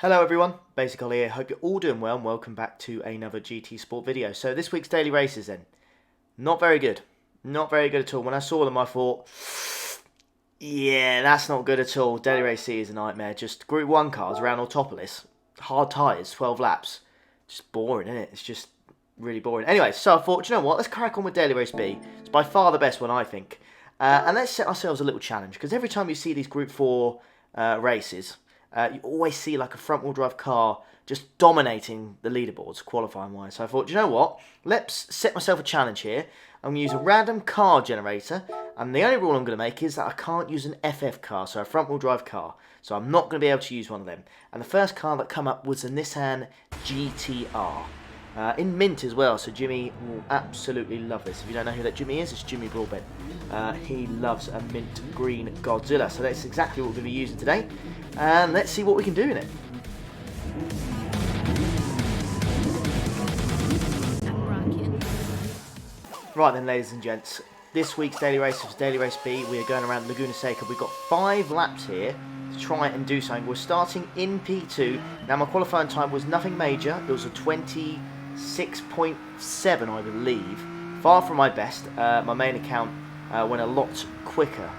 Hello everyone, Basic Ollie here. Hope you're all doing well and welcome back to another GT Sport video. So this week's daily races then, not very good. Not very good at all. When I saw them I thought, yeah, that's not good at all. Daily race C is a nightmare. Just Group 1 cars around on top of this. Hard tyres, 12 laps. Just boring, isn't it? It's just really boring. Anyway, so I thought, you know what, let's crack on with daily race B. It's by far the best one I think. And let's set ourselves a little challenge, because every time you see these Group 4 races, you always see like a front-wheel drive car just dominating the leaderboards, qualifying-wise. So I thought, you know what? Let's set myself a challenge here. I'm going to use a random car generator, and the only rule I'm going to make is that I can't use an FF car, so a front-wheel drive car. So I'm not going to be able to use one of them. And the first car that come up was a Nissan GTR. In mint as well, so Jimmy will absolutely love this. If you don't know who that Jimmy is, it's Jimmy Broadbent. He loves a mint green Godzilla, so that's exactly what we're going to be using today. And let's see what we can do in it. Right then, ladies and gents, this week's daily race is Daily Race B. We are going around Laguna Seca. We've got 5 laps here to try and do something. We're starting in P2. Now my qualifying time was nothing major. It was a 26.7, I believe. Far from my best. My main account went a lot quicker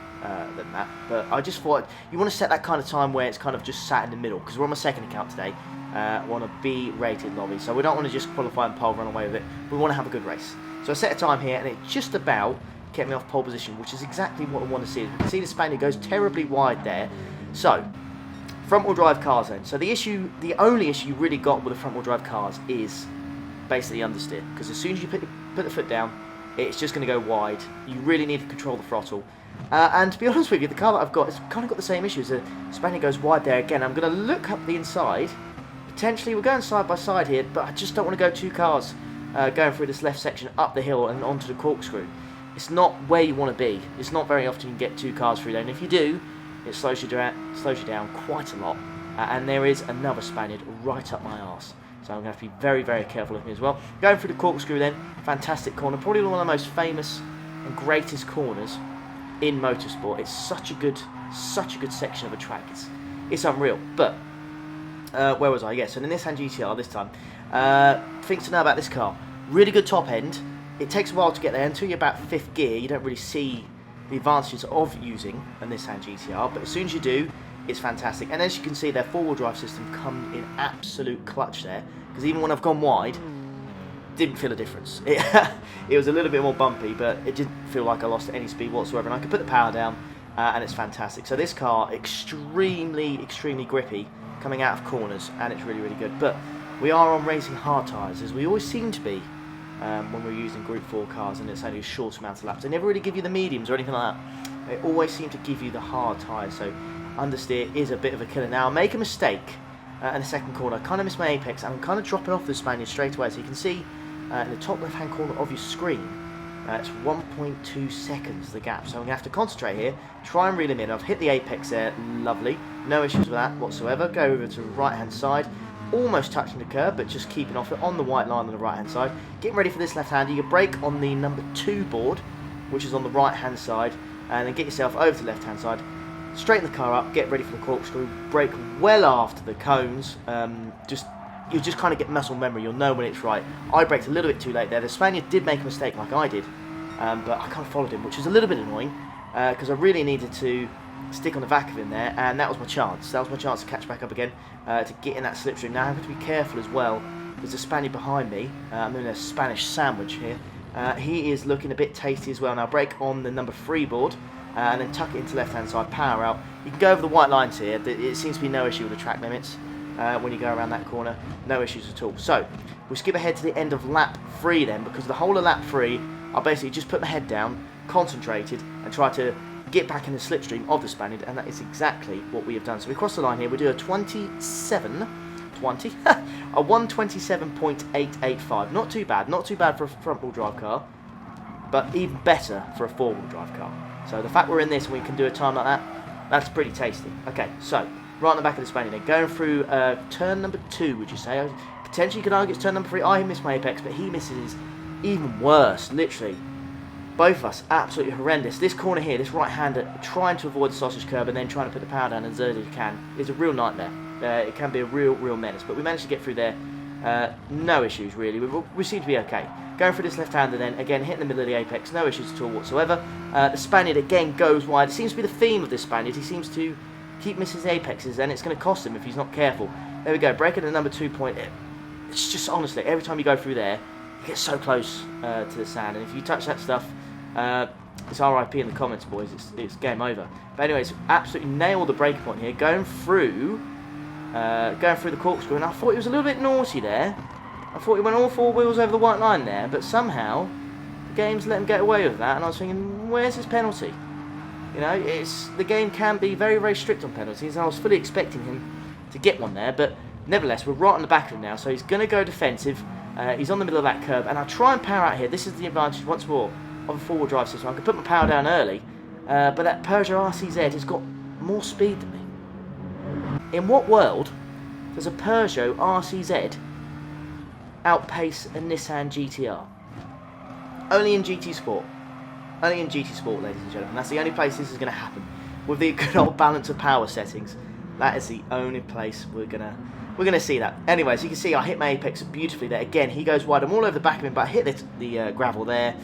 than that, but I just thought you want to set that kind of time where it's kind of just sat in the middle, because we're on my second account today. On a B rated lobby, so we don't want to just qualify and pole run away with it. We want to have a good race. So I set a time here, and it just about kept me off pole position, which is exactly what I want to see. You can see the Spaniard goes terribly wide there. So front-wheel drive cars then. So the only issue you really got with the front-wheel drive cars is basically understeer, because as soon as you put the foot down, it's just going to go wide. You really need to control the throttle. And to be honest with you, the car that I've got has kind of got the same issues. The Spaniard goes wide there again. I'm going to look up the inside. Potentially, we're going side by side here, but I just don't want to go 2 cars going through this left section up the hill and onto the corkscrew. It's not where you want to be. It's not very often you get 2 cars through there, and if you do, it slows you down quite a lot. And there is another Spaniard right up my arse. So I'm going to have to be very, very careful of me as well. Going through the corkscrew then, fantastic corner. Probably one of the most famous and greatest corners in motorsport. It's such a good section of a track. It's unreal. But where was I? Yeah, so the Nissan GTR this time. Things to know about this car. Really good top end. It takes a while to get there. Until you're about 5th gear, you don't really see the advantages of using a Nissan GTR. But as soon as you do, it's fantastic. And as you can see, their 4-wheel drive system comes in absolute clutch there. Because even when I've gone wide, didn't feel a difference. It was a little bit more bumpy, but it didn't feel like I lost any speed whatsoever. And I could put the power down, and it's fantastic. So this car, extremely grippy, coming out of corners, and it's really good. But we are on racing hard tyres, as we always seem to be when we're using Group 4 cars, and it's only a short amount of laps. They never really give you the mediums or anything like that. They always seem to give you the hard tyres, so understeer is a bit of a killer. Now I make a mistake in the second corner. I kind of missed my apex, and I'm kind of dropping off the Spaniard straight away. So you can see in the top left hand corner of your screen, it's 1.2 seconds the gap. So I'm going to have to concentrate here, try and reel him in. I've hit the apex there, lovely, no issues with that whatsoever. Go over to the right hand side, almost touching the curb, but just keeping off it on the white line on the right hand side. Getting ready for this left hander. You can brake on the number 2 board, which is on the right hand side, and then get yourself over to the left hand side. Straighten the car up, get ready for the corkscrew, brake well after the cones. You'll just kind of get muscle memory, you'll know when it's right. I braked a little bit too late there. The Spaniard did make a mistake like I did, but I kind of followed him, which was a little bit annoying, because I really needed to stick on the back of him there, and that was my chance. That was my chance to catch back up again, to get in that slipstream. Now I have to be careful as well. There's a Spaniard behind me. I'm doing a Spanish sandwich here. He is looking a bit tasty as well. Now brake on the number 3 board, and then tuck it into left hand side, power out. You can go over the white lines here. It seems to be no issue with the track limits when you go around that corner, no issues at all. So we'll skip ahead to the end of lap 3 then, because the whole of lap 3 I basically just put my head down, concentrated, and try to get back in the slipstream of the Spaniard, and that is exactly what we have done. So we cross the line here. We do a 127.885. Not too bad for a front-wheel drive car, but even better for a 4-wheel drive car. So the fact we're in this and we can do a time like that, that's pretty tasty. Okay, so right on the back of the Spaniard then, going through turn number 2, would you say? Potentially you could argue it's turn number 3. I missed my apex, but he misses even worse, literally. Both of us, absolutely horrendous. This corner here, this right-hander, trying to avoid the sausage curb and then trying to put the power down as early as you can, is a real nightmare. It can be a real menace. But we managed to get through there. No issues, really. We seem to be okay. Going for this left-hander then, again, hitting the middle of the apex, no issues at all whatsoever. The Spaniard, again, goes wide. It seems to be the theme of this Spaniard. He seems to keep missing his apexes, and it's going to cost him if he's not careful. There we go, breaking the number 2 point. It's just, honestly, every time you go through there, you get so close to the sand, and if you touch that stuff, it's RIP in the comments, boys. It's game over. But anyways, absolutely nailed the breaking point here, going through the corkscrew, and I thought he was a little bit naughty there. I thought he went all 4 wheels over the white line there, but somehow the game's let him get away with that, and I was thinking, where's his penalty? You know, the game can be very strict on penalties, and I was fully expecting him to get one there, but nevertheless, we're right on the back of him now, so he's going to go defensive. He's on the middle of that curb, and I'll try and power out here. This is the advantage, once more, of a four-wheel drive system. I can put my power down early, but that Peugeot RCZ has got more speed than me. In what world does a Peugeot RCZ outpace a Nissan GTR? Only in GT Sport. Only in GT Sport, ladies and gentlemen. That's the only place this is going to happen. With the good old balance of power settings, that is the only place we're gonna see that. Anyway, as you can see, I hit my apex beautifully there. Again, he goes wide. I'm all over the back of him, but I hit the gravel there,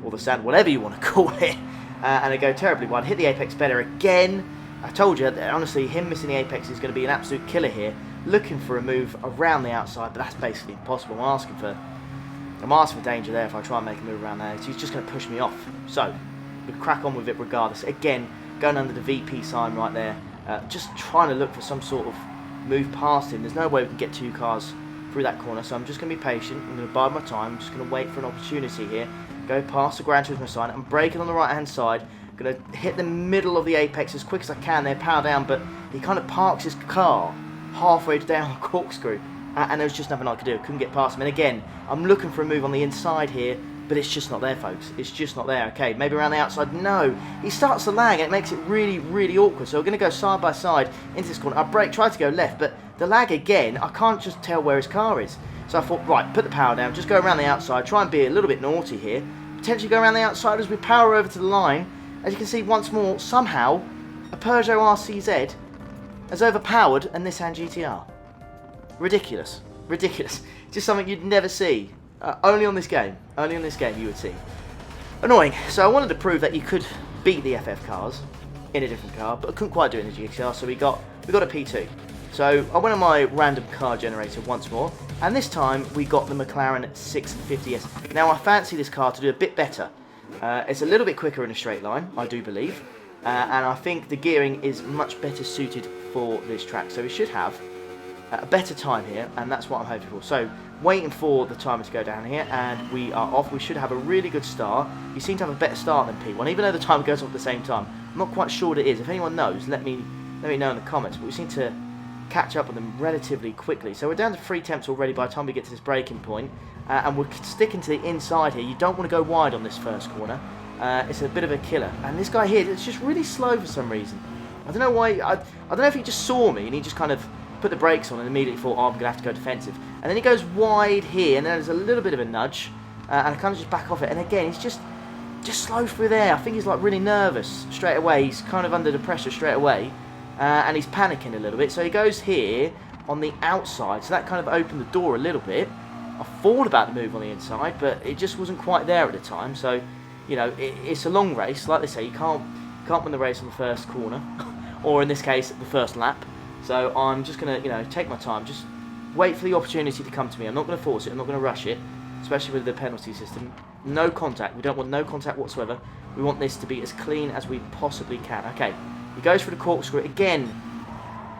or the sand, whatever you want to call it, and I go terribly wide. Hit the apex better again. I told you that, honestly, him missing the apex is going to be an absolute killer here. Looking for a move around the outside, but that's basically impossible. I'm asking for danger there if I try and make a move around there. He's just going to push me off. So, we'll crack on with it regardless. Again, going under the VP sign right there. Just trying to look for some sort of move past him. There's no way we can get 2 cars through that corner, so I'm just going to be patient. I'm going to bide my time. I'm just going to wait for an opportunity here. Go past the Gran Turismo sign. I'm braking on the right-hand side. Going to hit the middle of the apex as quick as I can there, power down, but he kind of parks his car halfway down the corkscrew, and there was just nothing I could do. Couldn't get past him. And again, I'm looking for a move on the inside here, but it's just not there, folks. It's just not there. Okay, maybe around the outside. No, he starts to lag, and it makes it really awkward. So we're going to go side by side into this corner. I brake, tried to go left, but the lag again, I can't just tell where his car is. So I thought, right, put the power down, just go around the outside, try and be a little bit naughty here, potentially go around the outside as we power over to the line. As you can see, once more, somehow, a Peugeot RCZ has overpowered a Nissan GTR. Ridiculous. Ridiculous. Just something you'd never see. Only on this game. Only on this game you would see. Annoying. So I wanted to prove that you could beat the FF cars in a different car, but I couldn't quite do it in the GTR, so we got a P2. So I went on my random car generator once more, and this time we got the McLaren 650S. Now I fancy this car to do a bit better. It's a little bit quicker in a straight line, I do believe, and I think the gearing is much better suited for this track, so we should have a better time here, and that's what I'm hoping for. So, waiting for the timer to go down here, and we are off. We should have a really good start. You seem to have a better start than P1, even though the timer goes off at the same time. I'm not quite sure what it is. If anyone knows, let me know in the comments, but we seem to catch up with them relatively quickly. So we're down to 3 temps already by the time we get to this braking point, and we're sticking to the inside here. You don't want to go wide on this first corner. It's a bit of a killer, and this guy here, it's just really slow for some reason. I don't know why. I don't know if he just saw me and he just kind of put the brakes on and immediately thought, oh, I'm going to have to go defensive. And then he goes wide here, and then there's a little bit of a nudge, and I kind of just back off it. And again, he's just slow through there. I think he's like really nervous straight away. He's kind of under the pressure straight away, and he's panicking a little bit. So he goes here on the outside, so that kind of opened the door a little bit. I thought about the move on the inside, but it just wasn't quite there at the time. So, you know, it's a long race. Like they say, you can't win the race on the first corner, or in this case, the first lap. So I'm just going to, you know, take my time, just wait for the opportunity to come to me. I'm not going to force it, I'm not going to rush it, especially with the penalty system. No contact, we don't want no contact whatsoever. We want this to be as clean as we possibly can. Okay, he goes for the corkscrew again.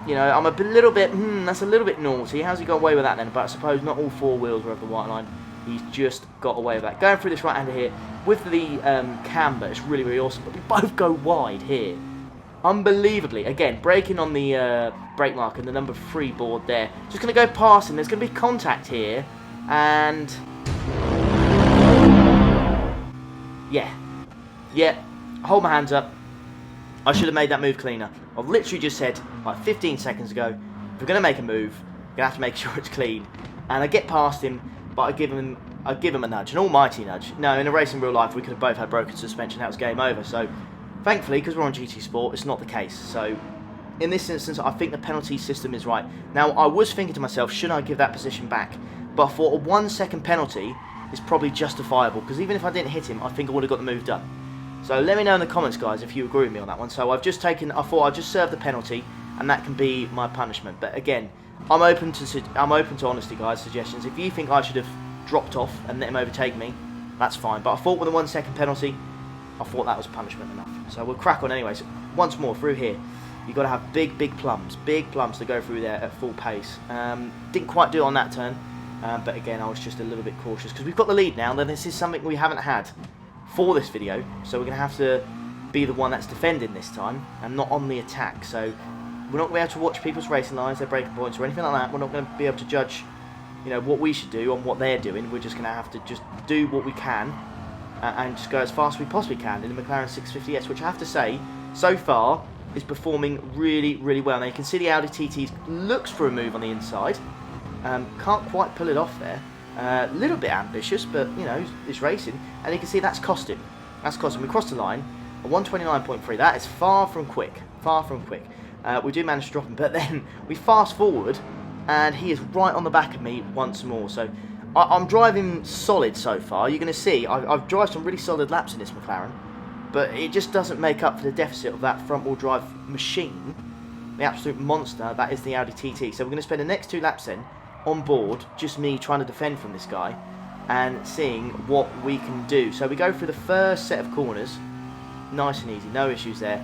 You know, I'm a little bit, that's a little bit naughty. How's he got away with that then? But I suppose not all 4 wheels were over the white line. He's just got away with that. Going through this right-hander here with the camber, it's really awesome. But we both go wide here. Unbelievably. Again, braking on the brake mark and the number 3 board there. Just going to go past him. There's going to be contact here. And yeah, hold my hands up. I should have made that move cleaner. I've literally just said like 15 seconds ago, if we're going to make a move, we're going to have to make sure it's clean. And I get past him, but I give him a nudge, an almighty nudge. No, in a race in real life, we could have both had broken suspension. That was game over. So thankfully, because we're on GT Sport, it's not the case. So in this instance, I think the penalty system is right. Now, I was thinking to myself, should I give that position back? But I thought a 1 second penalty is probably justifiable, because even if I didn't hit him, I think I would have got the move done. So let me know in the comments, guys, if you agree with me on that one. So I thought I'd just serve the penalty, and that can be my punishment. But again, I'm open to honesty, guys, suggestions. If you think I should have dropped off and let him overtake me, that's fine. But I thought with a 1 second penalty, I thought that was punishment enough. So we'll crack on anyways. Once more, through here, you've got to have big plums to go through there at full pace. Didn't quite do it on that turn, but again, I was just a little bit cautious, because we've got the lead now. Then this is something we haven't had for this video, so we're going to have to be the one that's defending this time, and not on the attack. So we're not going to be able to watch people's racing lines, their breaking points, or anything like that. We're not going to be able to judge, you know, what we should do on what they're doing. We're just going to have to just do what we can, and just go as fast as we possibly can in the McLaren 650S, which I have to say, so far, is performing really well. Now you can see the Audi TT looks for a move on the inside. Can't quite pull it off there. A little bit ambitious, but you know, it's racing, and you can see that's cost him. That's cost him. We crossed the line, a 129.3. That is far from quick. Far from quick. We do manage to drop him, but then we fast forward, and he is right on the back of me once more. So I'm driving solid so far. You're going to see I've driven some really solid laps in this McLaren, but it just doesn't make up for the deficit of that front-wheel drive machine, the absolute monster that is the Audi TT. So we're going to spend the next 2 laps then on board, just me trying to defend from this guy and seeing what we can do. So we go through the first set of corners, nice and easy, no issues there,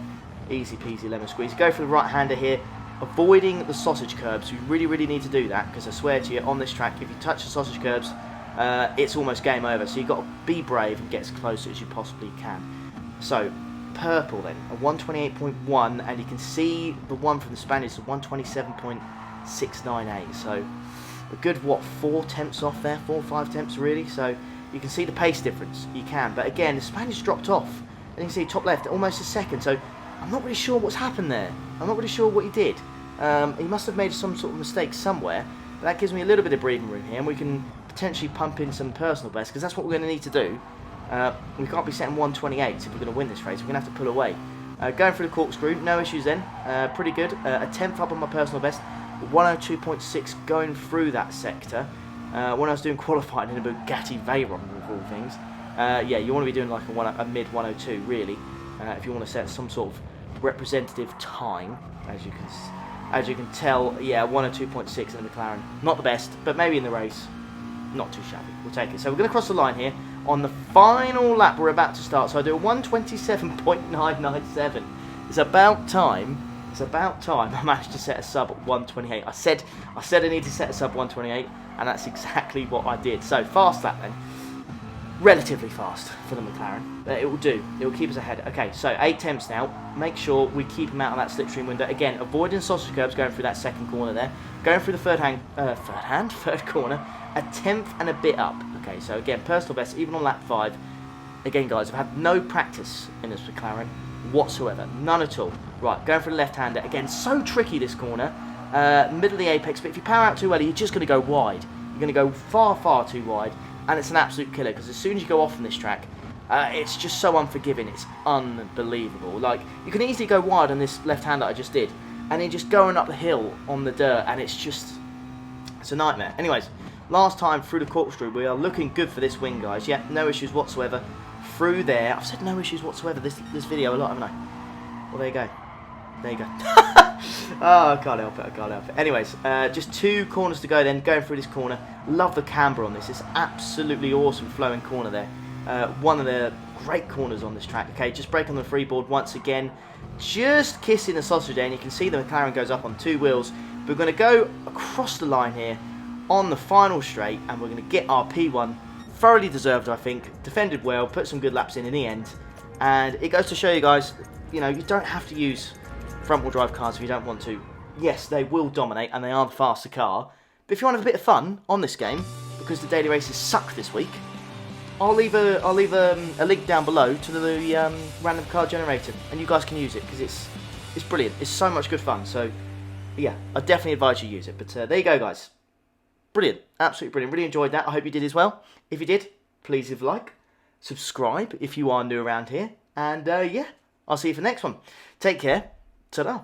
easy peasy lemon squeeze. Go for the right-hander here, avoiding the sausage curbs. You really need to do that, because I swear to you, on this track, if you touch the sausage curbs, it's almost game over. So you've got to be brave and get as close as you possibly can. So purple then, a 128.1, and you can see the one from the Spaniards, a 127.698. So a good, what, 4 tenths off there, 4 or 5 tenths really. So you can see the pace difference, you can. But again, the Spaniards dropped off, and you can see top left, almost a second. So I'm not really sure what's happened there. I'm not really sure what he did. He must have made some sort of mistake somewhere. But that gives me a little bit of breathing room here, and we can potentially pump in some personal bests, because that's what we're going to need to do. We can't be setting 128 if we're going to win this race. We're going to have to pull away. Going through the corkscrew, no issues then. Pretty good. A 10th up on my personal best. 102.6 going through that sector. When I was doing qualifying in a Bugatti Veyron, of all things. Yeah, you want to be doing like a mid 102 really, if you want to set some sort of representative time. As you can tell, yeah, 102.6 in the McLaren. Not the best, but maybe in the race, not too shabby. We'll take it. So we're going to cross the line here on the final lap we're about to start. So I do a 127.997. It's about time. It's about time I managed to set a sub at 128. I said I need to set a sub 128, and that's exactly what I did. So fast lap then. Relatively fast for the McLaren, but it will do. It will keep us ahead. Okay, so 8 temps now. Make sure we keep him out of that slipstream window. Again, avoiding sausage curbs going through that second corner there. Going through the third corner. A 10th and a bit up. Okay, so again, personal best, even on lap 5. Again, guys, I've had no practice in this McLaren whatsoever. None at all. Right, going for the left-hander. Again, so tricky this corner. Middle of the apex, but if you power out too early, you're just going to go wide. You're going to go far too wide. And it's an absolute killer, because as soon as you go off on this track, it's just so unforgiving. It's unbelievable. Like, you can easily go wide on this left-hander I just did, and then just going up the hill on the dirt, and it's a nightmare. Anyways, last time through the corkscrew, we are looking good for this win, guys. Yeah, no issues whatsoever through there. I've said no issues whatsoever this video a lot, haven't I? Well, there you go. There you go. Oh, I can't help it. Anyways, just 2 corners to go then. Going through this corner. Love the camber on this. It's absolutely awesome flowing corner there. One of the great corners on this track. Okay, just brake on the freeboard once again. Just kissing the sausage there. And you can see the McLaren goes up on 2 wheels. We're going to go across the line here on the final straight. And we're going to get our P1. Thoroughly deserved, I think. Defended well. Put some good laps in the end. And it goes to show you guys, you know, you don't have to use front-wheel drive cars if you don't want to. Yes, they will dominate, and they are the faster car. But if you want to have a bit of fun on this game, because the daily races suck this week, I'll leave a link down below to the random car generator, and you guys can use it, because it's brilliant. It's so much good fun. So yeah, I definitely advise you use it. But there you go, guys. Brilliant, absolutely brilliant. Really enjoyed that. I hope you did as well. If you did, please leave a like, subscribe if you are new around here, and yeah, I'll see you for the next one. Take care. Ta-da.